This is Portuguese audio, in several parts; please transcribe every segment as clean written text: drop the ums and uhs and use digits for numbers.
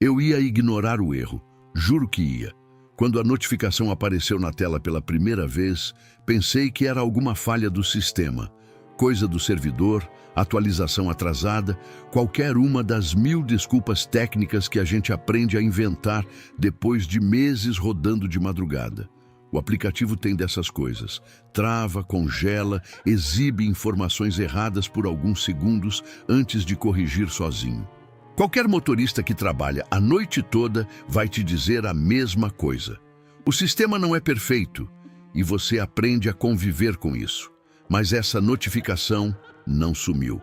Eu ia ignorar o erro, juro que ia. Quando a notificação apareceu na tela pela primeira vez, pensei que era alguma falha do sistema, coisa do servidor, atualização atrasada, qualquer uma das 1000 desculpas técnicas que a gente aprende a inventar depois de meses rodando de madrugada. O aplicativo tem dessas coisas. Trava, congela, exibe informações erradas por alguns segundos antes de corrigir sozinho. Qualquer motorista que trabalha a noite toda vai te dizer a mesma coisa. O sistema não é perfeito e você aprende a conviver com isso. Mas essa notificação não sumiu.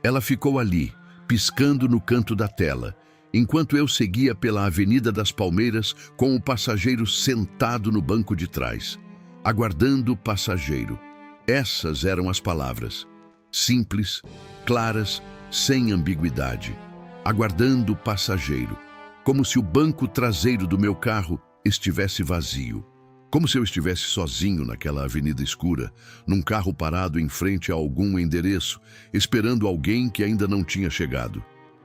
Ela ficou ali, piscando no canto da tela, enquanto eu seguia pela Avenida das Palmeiras com o passageiro sentado no banco de trás, aguardando o passageiro. Essas eram as palavras, simples, claras, sem ambiguidade. Aguardando o passageiro, como se o banco traseiro do meu carro estivesse vazio. Como se eu estivesse sozinho naquela avenida escura, num carro parado em frente a algum endereço, esperando alguém que ainda não tinha chegado.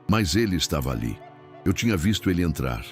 Mas ele estava ali. Eu tinha visto ele entrar.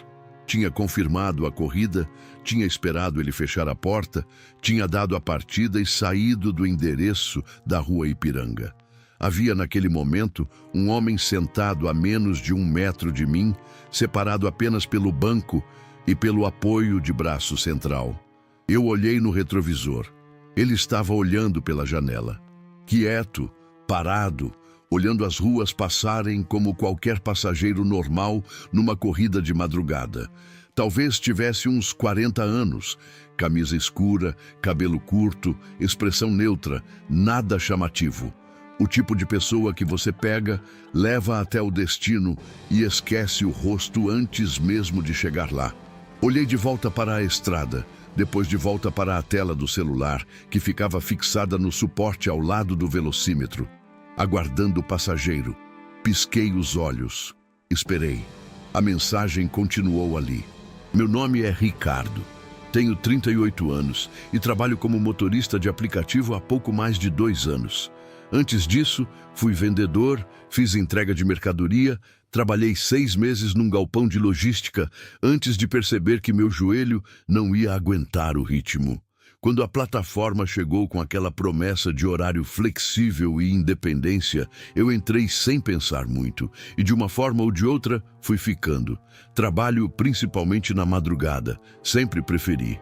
Tinha confirmado a corrida, tinha esperado ele fechar a porta, tinha dado a partida e saído do endereço da Rua Ipiranga. Havia naquele momento um homem sentado a menos de 1 metro de mim, separado apenas pelo banco e pelo apoio de braço central. Eu olhei no retrovisor. Ele estava olhando pela janela. Quieto, parado, olhando as ruas passarem como qualquer passageiro normal numa corrida de madrugada. Talvez tivesse uns 40 anos, camisa escura, cabelo curto, expressão neutra, nada chamativo. O tipo de pessoa que você pega, leva até o destino e esquece o rosto antes mesmo de chegar lá. Olhei de volta para a estrada, depois de volta para a tela do celular, que ficava fixada no suporte ao lado do velocímetro. Aguardando o passageiro, pisquei os olhos. Esperei. A mensagem continuou ali. Meu nome é Ricardo. Tenho 38 anos e trabalho como motorista de aplicativo há pouco mais de 2 anos. Antes disso, fui vendedor, fiz entrega de mercadoria, trabalhei 6 meses num galpão de logística antes de perceber que meu joelho não ia aguentar o ritmo. Quando a plataforma chegou com aquela promessa de horário flexível e independência, eu entrei sem pensar muito e, de uma forma ou de outra, fui ficando. Trabalho principalmente na madrugada, sempre preferi.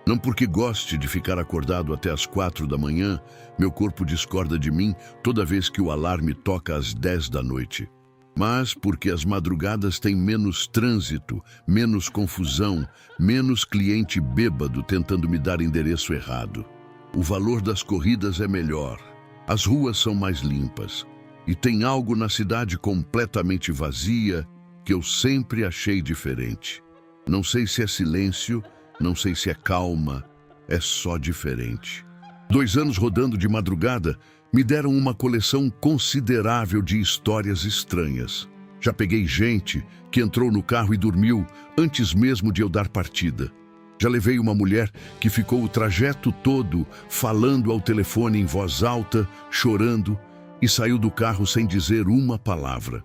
Não porque goste de ficar acordado até às 4 da manhã, meu corpo discorda de mim toda vez que o alarme toca às 10 da noite. Mas porque as madrugadas têm menos trânsito, menos confusão, menos cliente bêbado tentando me dar endereço errado. O valor das corridas é melhor, as ruas são mais limpas e tem algo na cidade completamente vazia que eu sempre achei diferente. Não sei se é silêncio, não sei se é calma, é só diferente. 2 anos rodando de madrugada me deram uma coleção considerável de histórias estranhas. Já peguei gente que entrou no carro e dormiu antes mesmo de eu dar partida. Já levei uma mulher que ficou o trajeto todo falando ao telefone em voz alta, chorando, e saiu do carro sem dizer uma palavra.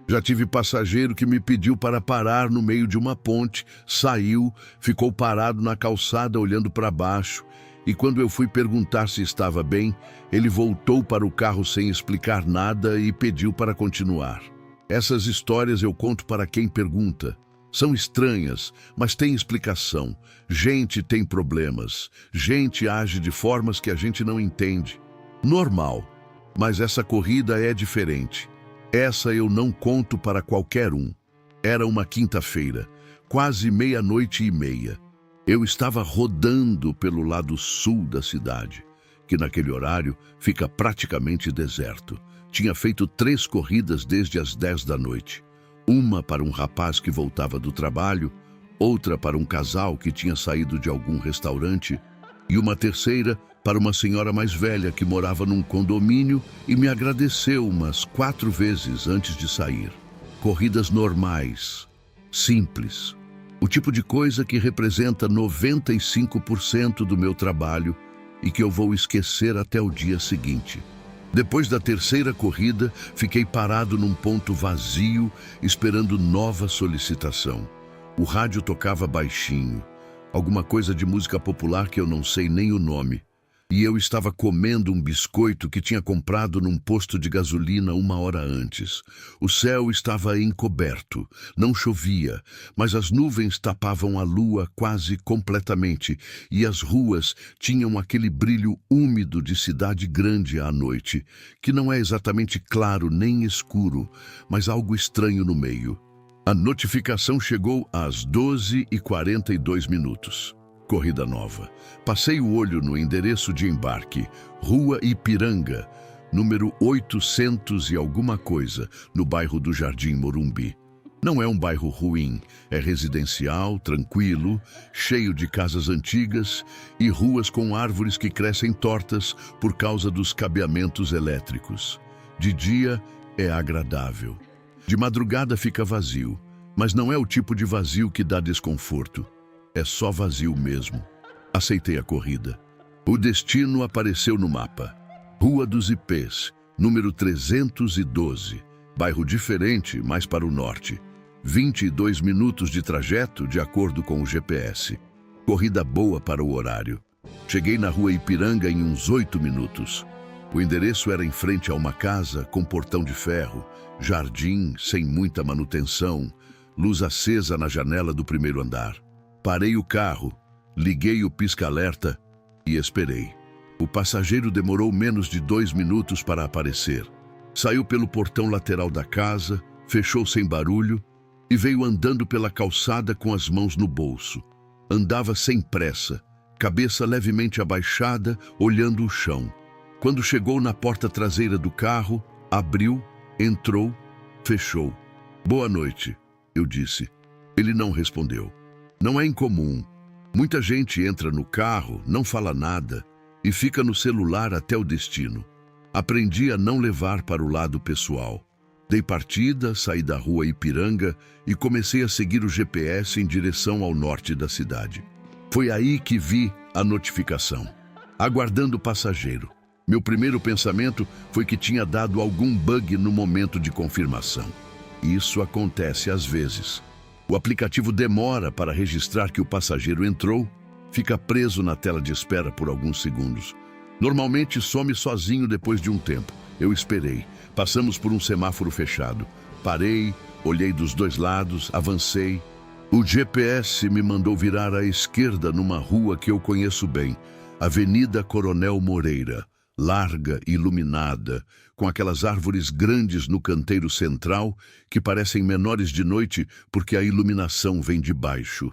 Já tive passageiro que me pediu para parar no meio de uma ponte, saiu, ficou parado na calçada olhando para baixo, e quando eu fui perguntar se estava bem, ele voltou para o carro sem explicar nada e pediu para continuar. Essas histórias eu conto para quem pergunta. São estranhas, mas têm explicação. Gente tem problemas, gente age de formas que a gente não entende. Normal, mas essa corrida é diferente. Essa eu não conto para qualquer um. Era uma quinta-feira, quase 00:30. Eu estava rodando pelo lado sul da cidade, que naquele horário fica praticamente deserto. Tinha feito 3 corridas desde as 10 da noite. Uma para um rapaz que voltava do trabalho, outra para um casal que tinha saído de algum restaurante e uma terceira para uma senhora mais velha que morava num condomínio e me agradeceu umas 4 vezes antes de sair. Corridas normais, simples. O tipo de coisa que representa 95% do meu trabalho e que eu vou esquecer até o dia seguinte. Depois da terceira corrida, fiquei parado num ponto vazio, esperando nova solicitação. O rádio tocava baixinho, alguma coisa de música popular que eu não sei nem o nome. E eu estava comendo um biscoito que tinha comprado num posto de gasolina 1 hora antes. O céu estava encoberto, não chovia, mas as nuvens tapavam a lua quase completamente e as ruas tinham aquele brilho úmido de cidade grande à noite, que não é exatamente claro nem escuro, mas algo estranho no meio. A notificação chegou às 12h42. Corrida nova. Passei o olho no endereço de embarque, Rua Ipiranga, número 800 e alguma coisa, no bairro do Jardim Morumbi. Não é um bairro ruim, é residencial, tranquilo, cheio de casas antigas e ruas com árvores que crescem tortas por causa dos cabeamentos elétricos. De dia é agradável. De madrugada fica vazio, mas não é o tipo de vazio que dá desconforto. É só vazio mesmo. Aceitei a corrida. O destino apareceu no mapa. Rua dos Ipês, número 312. Bairro diferente, mais para o norte. 22 minutos de trajeto, de acordo com o GPS. Corrida boa para o horário. Cheguei na Rua Ipiranga em uns 8 minutos. O endereço era em frente a uma casa com portão de ferro, jardim sem muita manutenção, luz acesa na janela do primeiro andar. Parei o carro, liguei o pisca-alerta e esperei. O passageiro demorou menos de 2 minutos para aparecer. Saiu pelo portão lateral da casa, fechou sem barulho e veio andando pela calçada com as mãos no bolso. Andava sem pressa, cabeça levemente abaixada, olhando o chão. Quando chegou na porta traseira do carro, abriu, entrou, fechou. "Boa noite", eu disse. Ele não respondeu. Não é incomum. Muita gente entra no carro, não fala nada e fica no celular até o destino. Aprendi a não levar para o lado pessoal. Dei partida, saí da Rua Ipiranga e comecei a seguir o GPS em direção ao norte da cidade. Foi aí que vi a notificação. Aguardando o passageiro. Meu primeiro pensamento foi que tinha dado algum bug no momento de confirmação. Isso acontece às vezes. O aplicativo demora para registrar que o passageiro entrou, fica preso na tela de espera por alguns segundos. Normalmente some sozinho depois de um tempo. Eu esperei. Passamos por um semáforo fechado. Parei, olhei dos dois lados, avancei. O GPS me mandou virar à esquerda numa rua que eu conheço bem, Avenida Coronel Moreira, larga e iluminada, com aquelas árvores grandes no canteiro central que parecem menores de noite porque a iluminação vem de baixo.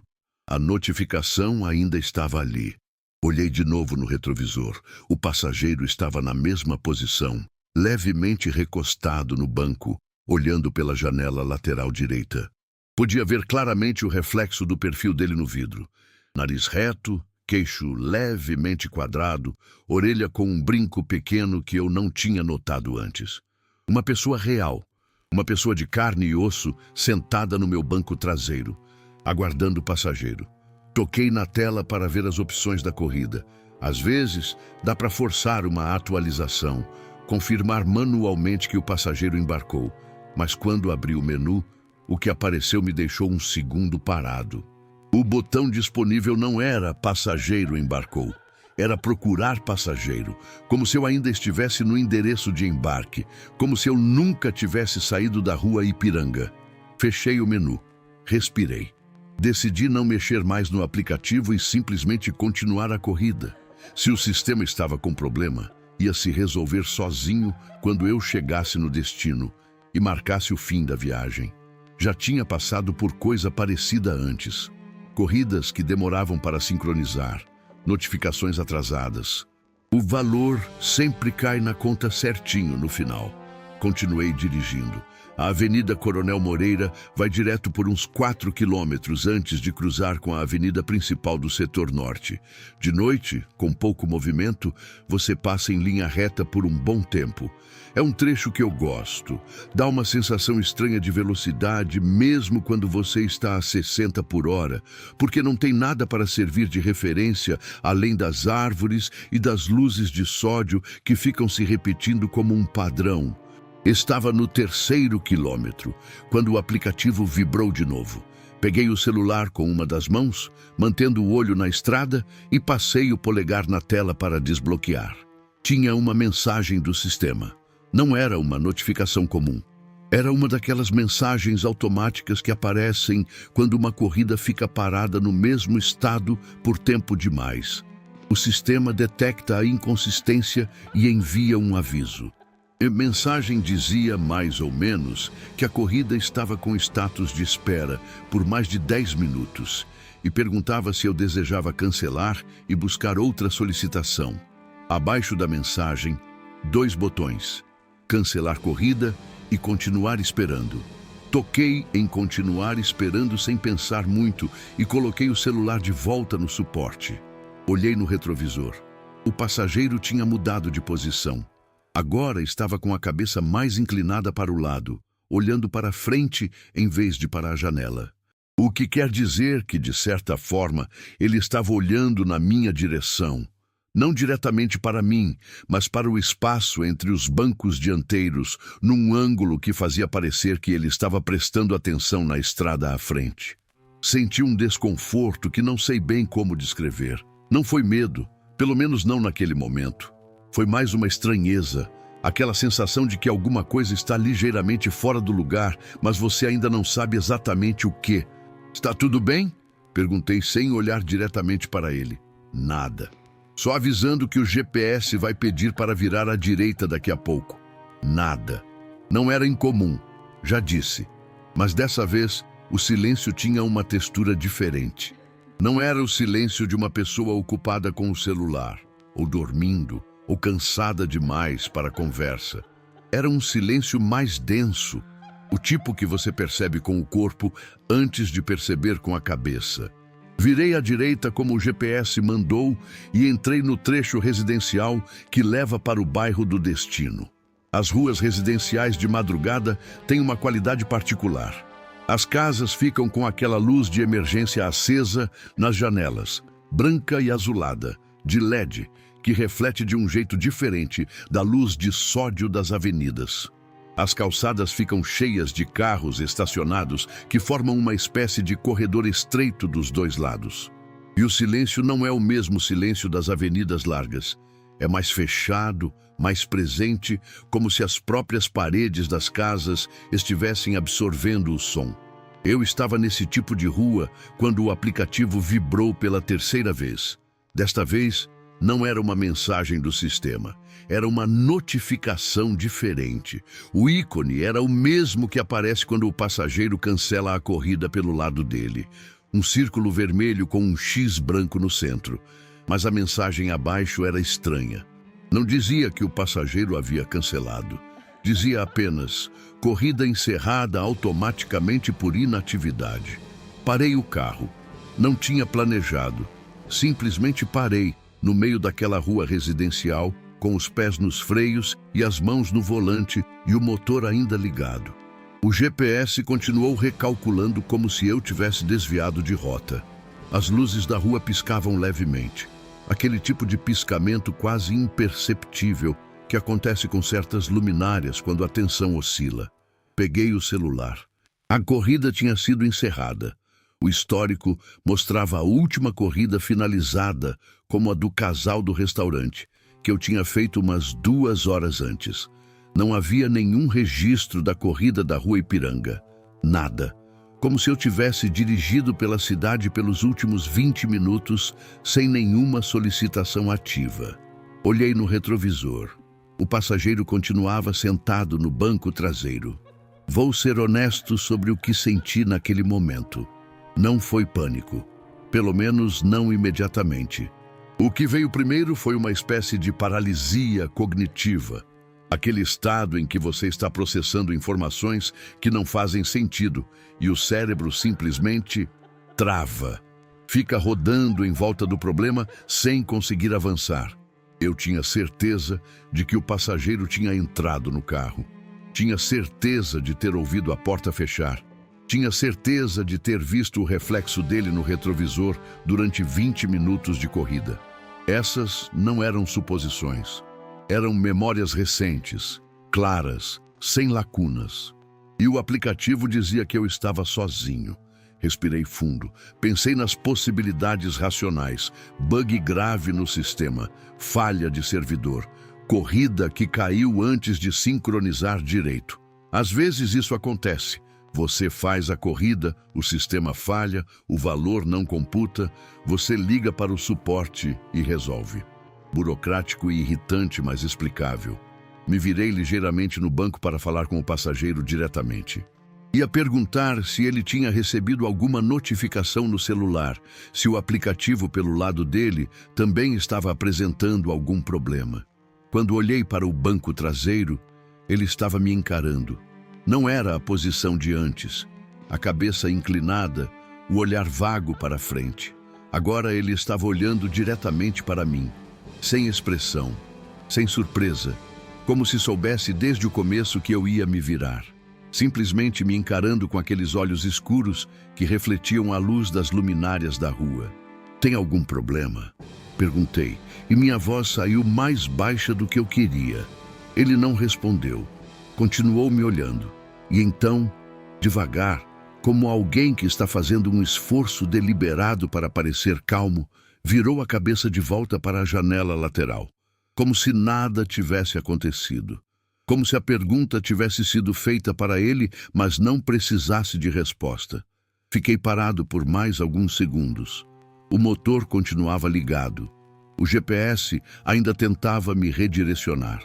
A notificação ainda estava ali. Olhei de novo no retrovisor. O passageiro estava na mesma posição, levemente recostado no banco, olhando pela janela lateral direita. Podia ver claramente o reflexo do perfil dele no vidro. Nariz reto, queixo levemente quadrado, orelha com um brinco pequeno que eu não tinha notado antes. Uma pessoa real, uma pessoa de carne e osso sentada no meu banco traseiro, aguardando o passageiro. Toquei na tela para ver as opções da corrida. Às vezes, dá para forçar uma atualização, confirmar manualmente que o passageiro embarcou, mas quando abri o menu, o que apareceu me deixou um segundo parado. O botão disponível não era "passageiro embarcou", era "procurar passageiro", como se eu ainda estivesse no endereço de embarque, como se eu nunca tivesse saído da Rua Ipiranga. Fechei o menu, respirei. Decidi não mexer mais no aplicativo e simplesmente continuar a corrida. Se o sistema estava com problema, ia se resolver sozinho quando eu chegasse no destino e marcasse o fim da viagem. Já tinha passado por coisa parecida antes. Corridas que demoravam para sincronizar, notificações atrasadas. O valor sempre cai na conta certinho no final. Continuei dirigindo. A Avenida Coronel Moreira vai direto por uns 4 quilômetros antes de cruzar com a avenida principal do setor norte. De noite, com pouco movimento, você passa em linha reta por um bom tempo. É um trecho que eu gosto. Dá uma sensação estranha de velocidade, mesmo quando você está a 60 por hora, porque não tem nada para servir de referência além das árvores e das luzes de sódio que ficam se repetindo como um padrão. Estava no 3º quilômetro, quando o aplicativo vibrou de novo. Peguei o celular com uma das mãos, mantendo o olho na estrada, e passei o polegar na tela para desbloquear. Tinha uma mensagem do sistema. Não era uma notificação comum. Era uma daquelas mensagens automáticas que aparecem quando uma corrida fica parada no mesmo estado por tempo demais. O sistema detecta a inconsistência e envia um aviso. A mensagem dizia, mais ou menos, que a corrida estava com status de espera por mais de 10 minutos e perguntava se eu desejava cancelar e buscar outra solicitação. Abaixo da mensagem, 2 botões: cancelar corrida e continuar esperando. Toquei em continuar esperando sem pensar muito e coloquei o celular de volta no suporte. Olhei no retrovisor. O passageiro tinha mudado de posição. Agora estava com a cabeça mais inclinada para o lado, olhando para frente em vez de para a janela. O que quer dizer que, de certa forma, ele estava olhando na minha direção. Não diretamente para mim, mas para o espaço entre os bancos dianteiros, num ângulo que fazia parecer que ele estava prestando atenção na estrada à frente. Senti um desconforto que não sei bem como descrever. Não foi medo, pelo menos não naquele momento. Foi mais uma estranheza, aquela sensação de que alguma coisa está ligeiramente fora do lugar, mas você ainda não sabe exatamente o que. Está tudo bem? Perguntei sem olhar diretamente para ele. Nada. Só avisando que o GPS vai pedir para virar à direita daqui a pouco. Nada. Não era incomum, já disse. Mas dessa vez, o silêncio tinha uma textura diferente. Não era o silêncio de uma pessoa ocupada com o celular, ou dormindo, ou cansada demais para a conversa. Era um silêncio mais denso, o tipo que você percebe com o corpo antes de perceber com a cabeça. Virei à direita como o GPS mandou e entrei no trecho residencial que leva para o bairro do destino. As ruas residenciais de madrugada têm uma qualidade particular. As casas ficam com aquela luz de emergência acesa nas janelas, branca e azulada, de LED, que reflete de um jeito diferente da luz de sódio das avenidas. As calçadas ficam cheias de carros estacionados que formam uma espécie de corredor estreito dos dois lados. E o silêncio não é o mesmo silêncio das avenidas largas. É mais fechado, mais presente, como se as próprias paredes das casas estivessem absorvendo o som. Eu estava nesse tipo de rua quando o aplicativo vibrou pela 3ª vez. Desta vez, não era uma mensagem do sistema, era uma notificação diferente. O ícone era o mesmo que aparece quando o passageiro cancela a corrida pelo lado dele. Um círculo vermelho com um X branco no centro. Mas a mensagem abaixo era estranha. Não dizia que o passageiro havia cancelado. Dizia apenas: corrida encerrada automaticamente por inatividade. Parei o carro. Não tinha planejado. Simplesmente parei, no meio daquela rua residencial, com os pés nos freios e as mãos no volante e o motor ainda ligado. O GPS continuou recalculando como se eu tivesse desviado de rota. As luzes da rua piscavam levemente. Aquele tipo de piscamento quase imperceptível que acontece com certas luminárias quando a tensão oscila. Peguei o celular. A corrida tinha sido encerrada. O histórico mostrava a última corrida finalizada como a do casal do restaurante, que eu tinha feito umas 2 horas antes. Não havia nenhum registro da corrida da Rua Ipiranga. Nada. Como se eu tivesse dirigido pela cidade pelos últimos 20 minutos sem nenhuma solicitação ativa. Olhei no retrovisor. O passageiro continuava sentado no banco traseiro. Vou ser honesto sobre o que senti naquele momento. Não foi pânico. Pelo menos não imediatamente. O que veio primeiro foi uma espécie de paralisia cognitiva. Aquele estado em que você está processando informações que não fazem sentido e o cérebro simplesmente trava. Fica rodando em volta do problema sem conseguir avançar. Eu tinha certeza de que o passageiro tinha entrado no carro. Tinha certeza de ter ouvido a porta fechar. Tinha certeza de ter visto o reflexo dele no retrovisor durante 20 minutos de corrida. Essas não eram suposições. Eram memórias recentes, claras, sem lacunas. E o aplicativo dizia que eu estava sozinho. Respirei fundo, pensei nas possibilidades racionais, bug grave no sistema, falha de servidor, corrida que caiu antes de sincronizar direito. Às vezes isso acontece. Você faz a corrida, o sistema falha, o valor não computa, você liga para o suporte e resolve. Burocrático e irritante, mas explicável. Me virei ligeiramente no banco para falar com o passageiro diretamente. Ia perguntar se ele tinha recebido alguma notificação no celular, se o aplicativo pelo lado dele também estava apresentando algum problema. Quando olhei para o banco traseiro, ele estava me encarando. Não era a posição de antes, a cabeça inclinada, o olhar vago para frente. Agora ele estava olhando diretamente para mim, sem expressão, sem surpresa, como se soubesse desde o começo que eu ia me virar. Simplesmente me encarando com aqueles olhos escuros que refletiam a luz das luminárias da rua. "Tem algum problema?" Perguntei, e minha voz saiu mais baixa do que eu queria. Ele não respondeu. Continuou me olhando. E então, devagar, como alguém que está fazendo um esforço deliberado para parecer calmo, virou a cabeça de volta para a janela lateral, como se nada tivesse acontecido. Como se a pergunta tivesse sido feita para ele, mas não precisasse de resposta. Fiquei parado por mais alguns segundos. O motor continuava ligado. O GPS ainda tentava me redirecionar.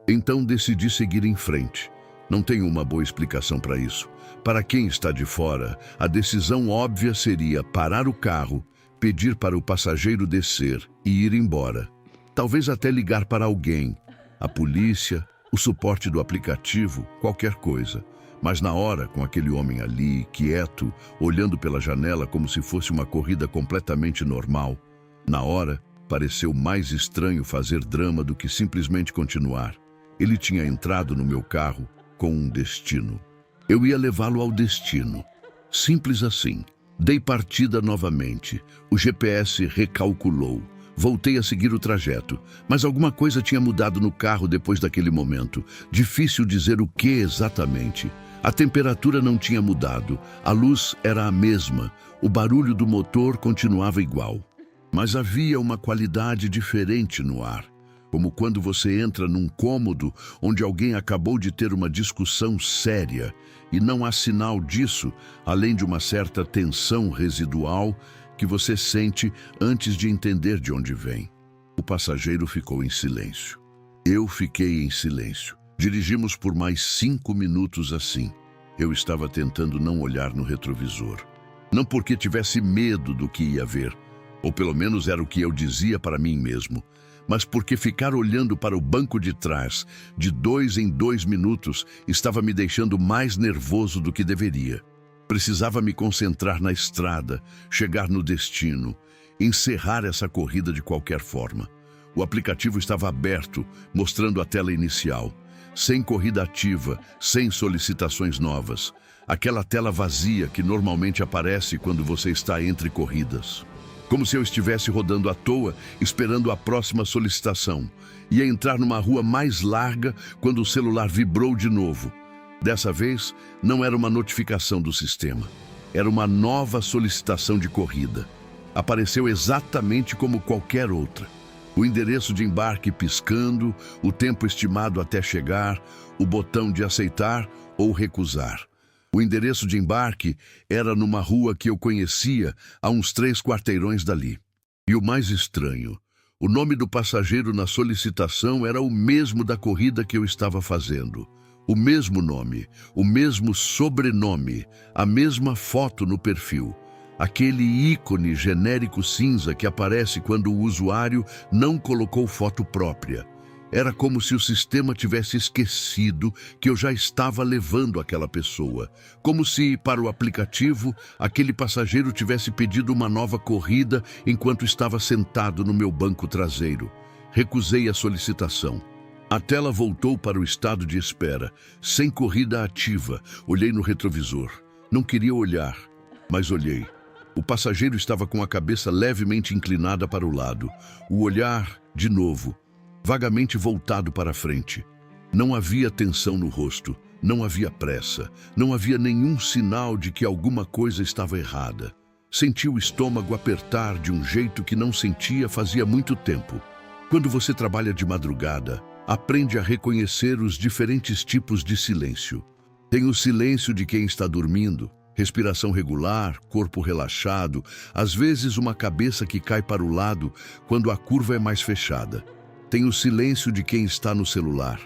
Então decidi seguir em frente. Não tenho uma boa explicação para isso. Para quem está de fora, a decisão óbvia seria parar o carro, pedir para o passageiro descer e ir embora. Talvez até ligar para alguém, a polícia, o suporte do aplicativo, qualquer coisa. Mas na hora, com aquele homem ali, quieto, olhando pela janela como se fosse uma corrida completamente normal, na hora, pareceu mais estranho fazer drama do que simplesmente continuar. Ele tinha entrado no meu carro com um destino. Eu ia levá-lo ao destino. Simples assim. Dei partida novamente. O GPS recalculou. Voltei a seguir o trajeto, mas alguma coisa tinha mudado no carro depois daquele momento. Difícil dizer o que exatamente. A temperatura não tinha mudado, a luz era a mesma, o barulho do motor continuava igual. Mas havia uma qualidade diferente no ar, como quando você entra num cômodo onde alguém acabou de ter uma discussão séria e não há sinal disso, além de uma certa tensão residual que você sente antes de entender de onde vem. O passageiro ficou em silêncio. Eu fiquei em silêncio. Dirigimos por mais 5 minutos assim. Eu estava tentando não olhar no retrovisor. Não porque tivesse medo do que ia ver, ou pelo menos era o que eu dizia para mim mesmo, mas porque ficar olhando para o banco de trás, de 2 em 2 minutos, estava me deixando mais nervoso do que deveria. Precisava me concentrar na estrada, chegar no destino, encerrar essa corrida de qualquer forma. O aplicativo estava aberto, mostrando a tela inicial. Sem corrida ativa, sem solicitações novas. Aquela tela vazia que normalmente aparece quando você está entre corridas. Como se eu estivesse rodando à toa, esperando a próxima solicitação. Ia entrar numa rua mais larga quando o celular vibrou de novo. Dessa vez, não era uma notificação do sistema. Era uma nova solicitação de corrida. Apareceu exatamente como qualquer outra. O endereço de embarque piscando, o tempo estimado até chegar, o botão de aceitar ou recusar. O endereço de embarque era numa rua que eu conhecia a uns 3 quarteirões dali. E o mais estranho, o nome do passageiro na solicitação era o mesmo da corrida que eu estava fazendo. O mesmo nome, o mesmo sobrenome, a mesma foto no perfil. Aquele ícone genérico cinza que aparece quando o usuário não colocou foto própria. Era como se o sistema tivesse esquecido que eu já estava levando aquela pessoa. Como se, para o aplicativo, aquele passageiro tivesse pedido uma nova corrida enquanto estava sentado no meu banco traseiro. Recusei a solicitação. A tela voltou para o estado de espera, sem corrida ativa. Olhei no retrovisor. Não queria olhar, mas olhei. O passageiro estava com a cabeça levemente inclinada para o lado. O olhar, de novo, vagamente voltado para a frente. Não havia tensão no rosto, não havia pressa, não havia nenhum sinal de que alguma coisa estava errada. Senti o estômago apertar de um jeito que não sentia fazia muito tempo. Quando você trabalha de madrugada, aprende a reconhecer os diferentes tipos de silêncio. Tem o silêncio de quem está dormindo, respiração regular, corpo relaxado, às vezes uma cabeça que cai para o lado quando a curva é mais fechada. Tem o silêncio de quem está no celular.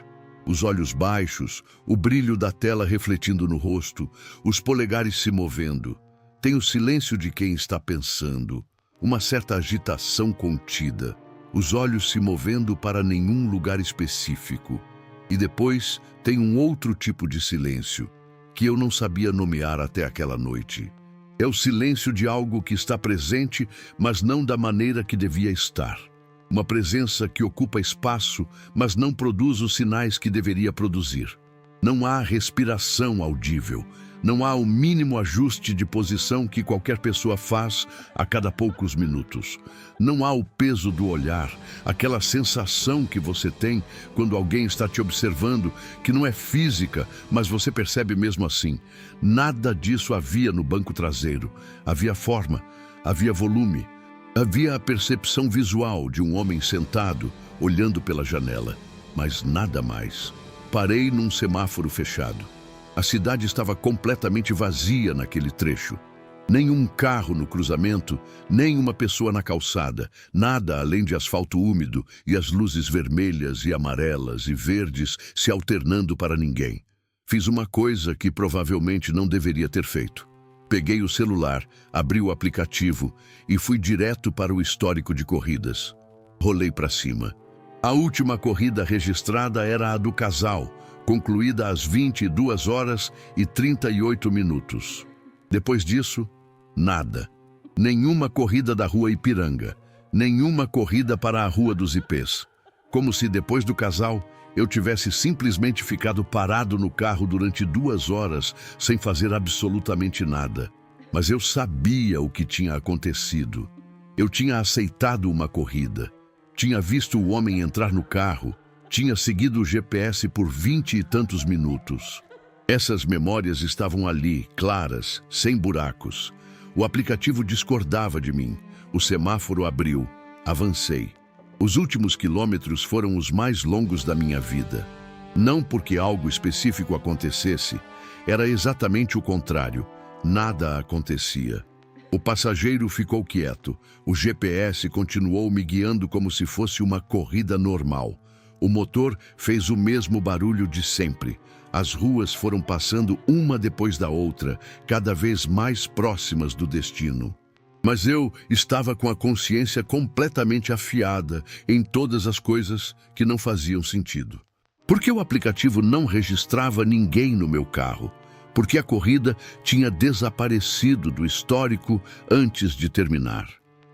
Os olhos baixos, o brilho da tela refletindo no rosto, os polegares se movendo. Tem o silêncio de quem está pensando, uma certa agitação contida, os olhos se movendo para nenhum lugar específico. E depois tem um outro tipo de silêncio, que eu não sabia nomear até aquela noite. É o silêncio de algo que está presente, mas não da maneira que devia estar. Uma presença que ocupa espaço, mas não produz os sinais que deveria produzir. Não há respiração audível. Não há o mínimo ajuste de posição que qualquer pessoa faz a cada poucos minutos. Não há o peso do olhar, aquela sensação que você tem quando alguém está te observando, que não é física, mas você percebe mesmo assim. Nada disso havia no banco traseiro. Havia forma, havia volume. Havia a percepção visual de um homem sentado, olhando pela janela, mas nada mais. Parei num semáforo fechado. A cidade estava completamente vazia naquele trecho. Nenhum carro no cruzamento, nem uma pessoa na calçada, nada além de asfalto úmido e as luzes vermelhas e amarelas e verdes se alternando para ninguém. Fiz uma coisa que provavelmente não deveria ter feito. Peguei o celular, abri o aplicativo e fui direto para o histórico de corridas. Rolei para cima. A última corrida registrada era a do casal, concluída às 22 horas e 38 minutos. Depois disso, nada. Nenhuma corrida da Rua Ipiranga, nenhuma corrida para a Rua dos Ipês. Como se depois do casal, eu tivesse simplesmente ficado parado no carro durante 2 horas sem fazer absolutamente nada. Mas eu sabia o que tinha acontecido. Eu tinha aceitado uma corrida. Tinha visto o homem entrar no carro. Tinha seguido o GPS por 20 e tantos minutos. Essas memórias estavam ali, claras, sem buracos. O aplicativo discordava de mim. O semáforo abriu. Avancei. Os últimos quilômetros foram os mais longos da minha vida. Não porque algo específico acontecesse, era exatamente o contrário. Nada acontecia. O passageiro ficou quieto. O GPS continuou me guiando como se fosse uma corrida normal. O motor fez o mesmo barulho de sempre. As ruas foram passando uma depois da outra, cada vez mais próximas do destino. Mas eu estava com a consciência completamente afiada em todas as coisas que não faziam sentido. Por que o aplicativo não registrava ninguém no meu carro? Porque a corrida tinha desaparecido do histórico antes de terminar.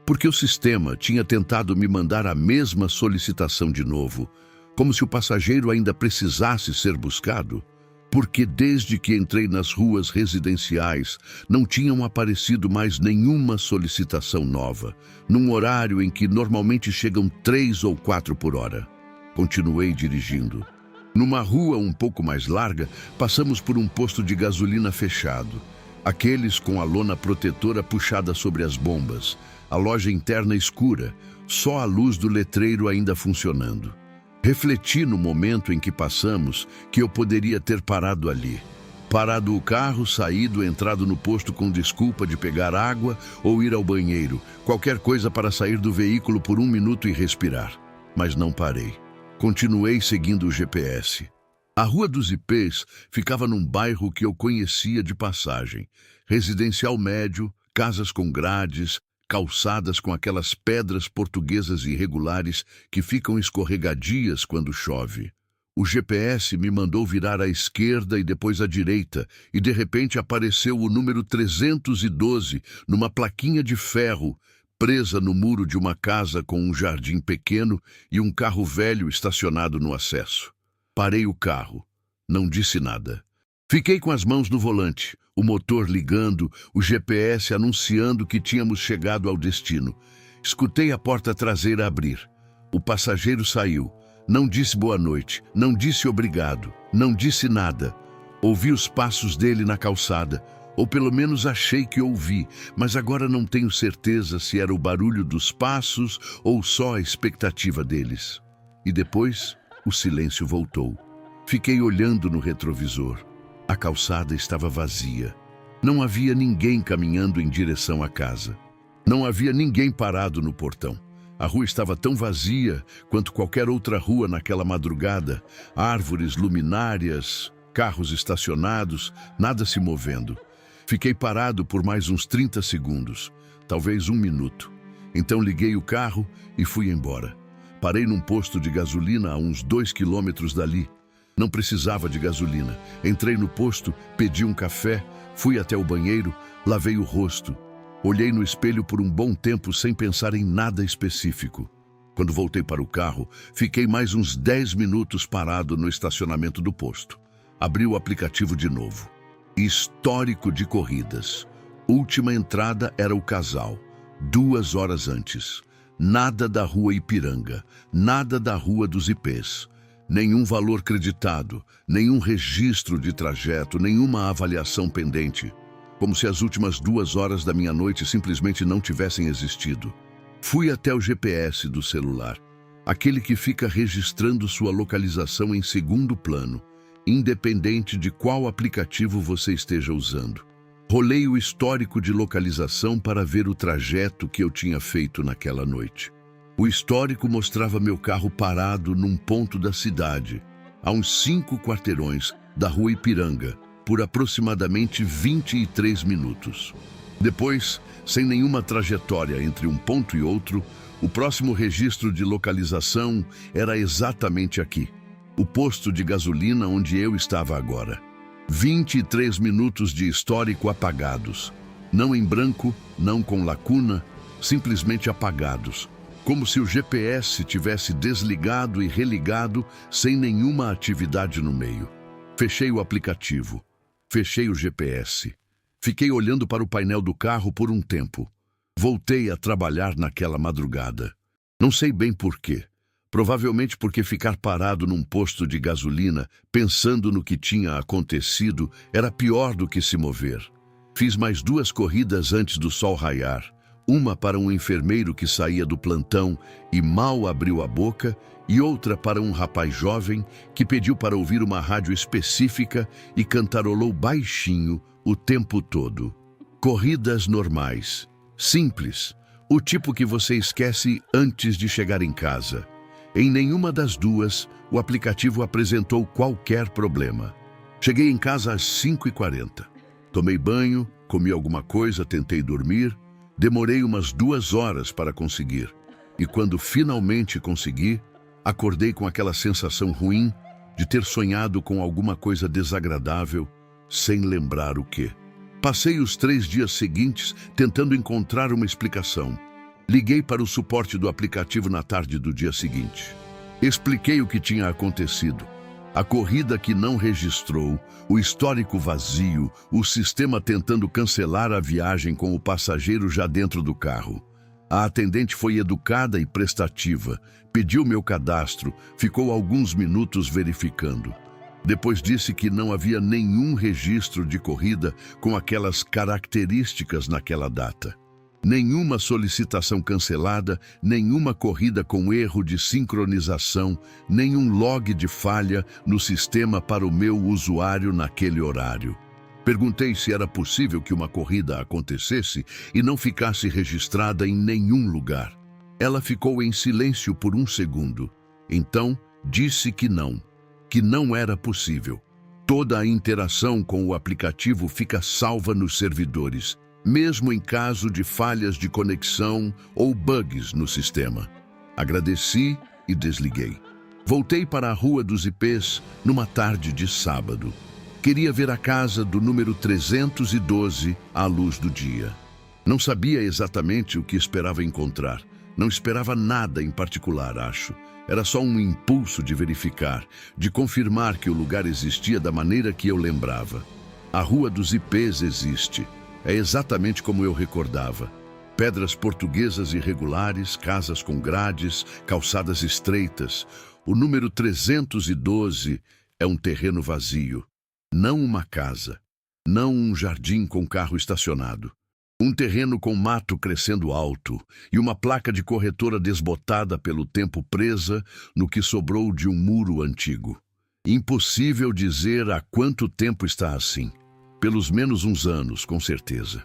Porque o sistema tinha tentado me mandar a mesma solicitação de novo, como se o passageiro ainda precisasse ser buscado. Porque desde que entrei nas ruas residenciais, não tinham aparecido mais nenhuma solicitação nova, num horário em que normalmente chegam 3 ou 4 por hora. Continuei dirigindo. Numa rua um pouco mais larga, passamos por um posto de gasolina fechado. Aqueles com a lona protetora puxada sobre as bombas, a loja interna escura, só a luz do letreiro ainda funcionando. Refleti no momento em que passamos que eu poderia ter parado ali. Parado o carro, saído, entrado no posto com desculpa de pegar água ou ir ao banheiro, qualquer coisa para sair do veículo por 1 minuto e respirar. Mas não parei. Continuei seguindo o GPS. A Rua dos Ipês ficava num bairro que eu conhecia de passagem. Residencial médio, casas com grades, calçadas com aquelas pedras portuguesas irregulares que ficam escorregadias quando chove. O GPS me mandou virar à esquerda e depois à direita, e de repente apareceu o número 312 numa plaquinha de ferro, presa no muro de uma casa com um jardim pequeno e um carro velho estacionado no acesso. Parei o carro. Não disse nada. Fiquei com as mãos no volante, o motor ligando, o GPS anunciando que tínhamos chegado ao destino. Escutei a porta traseira abrir. O passageiro saiu. Não disse boa noite, não disse obrigado, não disse nada. Ouvi os passos dele na calçada, ou pelo menos achei que ouvi, mas agora não tenho certeza se era o barulho dos passos ou só a expectativa deles. E depois, o silêncio voltou. Fiquei olhando no retrovisor. A calçada estava vazia. Não havia ninguém caminhando em direção à casa. Não havia ninguém parado no portão. A rua estava tão vazia quanto qualquer outra rua naquela madrugada. Árvores, luminárias, carros estacionados, nada se movendo. Fiquei parado por mais uns 30 segundos, talvez 1 minuto. Então liguei o carro e fui embora. Parei num posto de gasolina a uns 2 quilômetros dali. Não precisava de gasolina. Entrei no posto, pedi um café, fui até o banheiro, lavei o rosto. Olhei no espelho por um bom tempo sem pensar em nada específico. Quando voltei para o carro, fiquei mais uns 10 minutos parado no estacionamento do posto. Abri o aplicativo de novo. Histórico de corridas. Última entrada era o casal, 2 horas antes. Nada da rua Ipiranga, nada da rua dos IPs. Nenhum valor creditado, nenhum registro de trajeto, nenhuma avaliação pendente. Como se as últimas 2 horas da minha noite simplesmente não tivessem existido. Fui até o GPS do celular, aquele que fica registrando sua localização em segundo plano, independente de qual aplicativo você esteja usando. Rolei o histórico de localização para ver o trajeto que eu tinha feito naquela noite. O histórico mostrava meu carro parado num ponto da cidade, a uns 5 quarteirões da rua Ipiranga, por aproximadamente 23 minutos. Depois, sem nenhuma trajetória entre um ponto e outro, o próximo registro de localização era exatamente aqui, o posto de gasolina onde eu estava agora. 23 minutos de histórico apagados, não em branco, não com lacuna, simplesmente apagados, como se o GPS tivesse desligado e religado sem nenhuma atividade no meio. Fechei o aplicativo. Fechei o GPS. Fiquei olhando para o painel do carro por um tempo. Voltei a trabalhar naquela madrugada. Não sei bem por quê. Provavelmente porque ficar parado num posto de gasolina, pensando no que tinha acontecido, era pior do que se mover. Fiz mais 2 corridas antes do sol raiar. Uma para um enfermeiro que saía do plantão e mal abriu a boca, e outra para um rapaz jovem que pediu para ouvir uma rádio específica e cantarolou baixinho o tempo todo. Corridas normais, simples, o tipo que você esquece antes de chegar em casa. Em nenhuma das duas, o aplicativo apresentou qualquer problema. Cheguei em casa às 5h40. Tomei banho, comi alguma coisa, tentei dormir. Demorei umas 2 horas para conseguir. E quando finalmente consegui, acordei com aquela sensação ruim de ter sonhado com alguma coisa desagradável, sem lembrar o quê. Passei os 3 dias seguintes tentando encontrar uma explicação. Liguei para o suporte do aplicativo na tarde do dia seguinte. Expliquei o que tinha acontecido. A corrida que não registrou, o histórico vazio, o sistema tentando cancelar a viagem com o passageiro já dentro do carro. A atendente foi educada e prestativa, pediu meu cadastro, ficou alguns minutos verificando. Depois disse que não havia nenhum registro de corrida com aquelas características naquela data. Nenhuma solicitação cancelada, nenhuma corrida com erro de sincronização, nenhum log de falha no sistema para o meu usuário naquele horário. Perguntei se era possível que uma corrida acontecesse e não ficasse registrada em nenhum lugar. Ela ficou em silêncio por 1 segundo. Então, disse que não era possível. Toda a interação com o aplicativo fica salva nos servidores. mesmo em caso de falhas de conexão ou bugs no sistema. Agradeci e desliguei. Voltei para a Rua dos Ipês numa tarde de sábado. Queria ver a casa do número 312 à luz do dia. Não sabia exatamente o que esperava encontrar. Não esperava nada em particular, acho. Era só um impulso de verificar, de confirmar que o lugar existia da maneira que eu lembrava. A Rua dos Ipês existe. É exatamente como eu recordava. Pedras portuguesas irregulares, casas com grades, calçadas estreitas. O número 312 é um terreno vazio. Não uma casa. Não um jardim com carro estacionado. Um terreno com mato crescendo alto e uma placa de corretora desbotada pelo tempo presa no que sobrou de um muro antigo. Impossível dizer há quanto tempo está assim. Pelos menos uns anos, com certeza.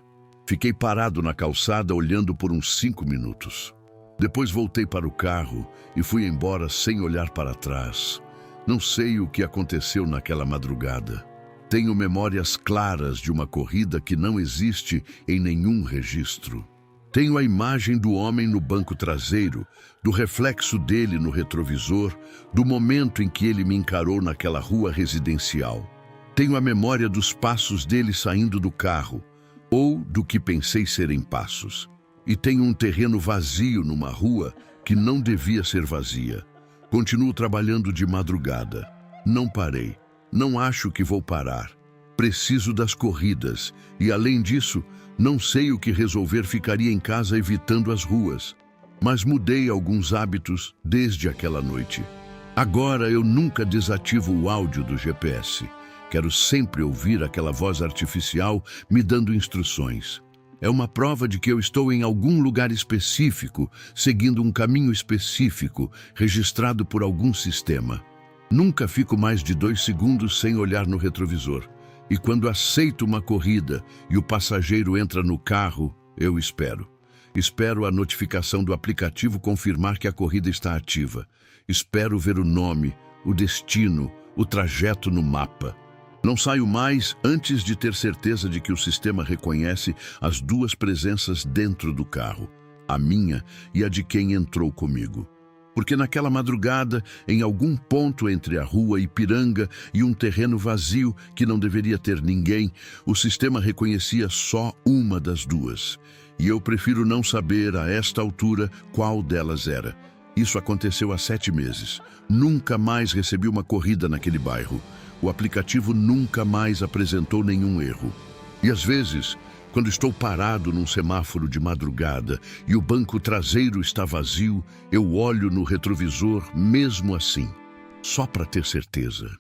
Fiquei parado na calçada olhando por uns 5 minutos. Depois voltei para o carro e fui embora sem olhar para trás. Não sei o que aconteceu naquela madrugada. Tenho memórias claras de uma corrida que não existe em nenhum registro. Tenho a imagem do homem no banco traseiro, do reflexo dele no retrovisor, do momento em que ele me encarou naquela rua residencial. Tenho a memória dos passos dele saindo do carro, ou do que pensei serem passos. E tenho um terreno vazio numa rua que não devia ser vazia. Continuo trabalhando de madrugada. Não parei. Não acho que vou parar. Preciso das corridas e, além disso, não sei o que resolver, ficaria em casa evitando as ruas. Mas mudei alguns hábitos desde aquela noite. Agora eu nunca desativo o áudio do GPS. Quero sempre ouvir aquela voz artificial me dando instruções. É uma prova de que eu estou em algum lugar específico, seguindo um caminho específico, registrado por algum sistema. Nunca fico mais de 2 segundos sem olhar no retrovisor. E quando aceito uma corrida e o passageiro entra no carro, eu espero. Espero a notificação do aplicativo confirmar que a corrida está ativa. Espero ver o nome, o destino, o trajeto no mapa. Não saio mais antes de ter certeza de que o sistema reconhece as 2 presenças dentro do carro, a minha e a de quem entrou comigo. Porque naquela madrugada, em algum ponto entre a rua Ipiranga e um terreno vazio que não deveria ter ninguém, o sistema reconhecia só uma das 2. E eu prefiro não saber a esta altura qual delas era. Isso aconteceu há 7 meses. Nunca mais recebi uma corrida naquele bairro. O aplicativo nunca mais apresentou nenhum erro. E às vezes, quando estou parado num semáforo de madrugada e o banco traseiro está vazio, eu olho no retrovisor mesmo assim, só para ter certeza.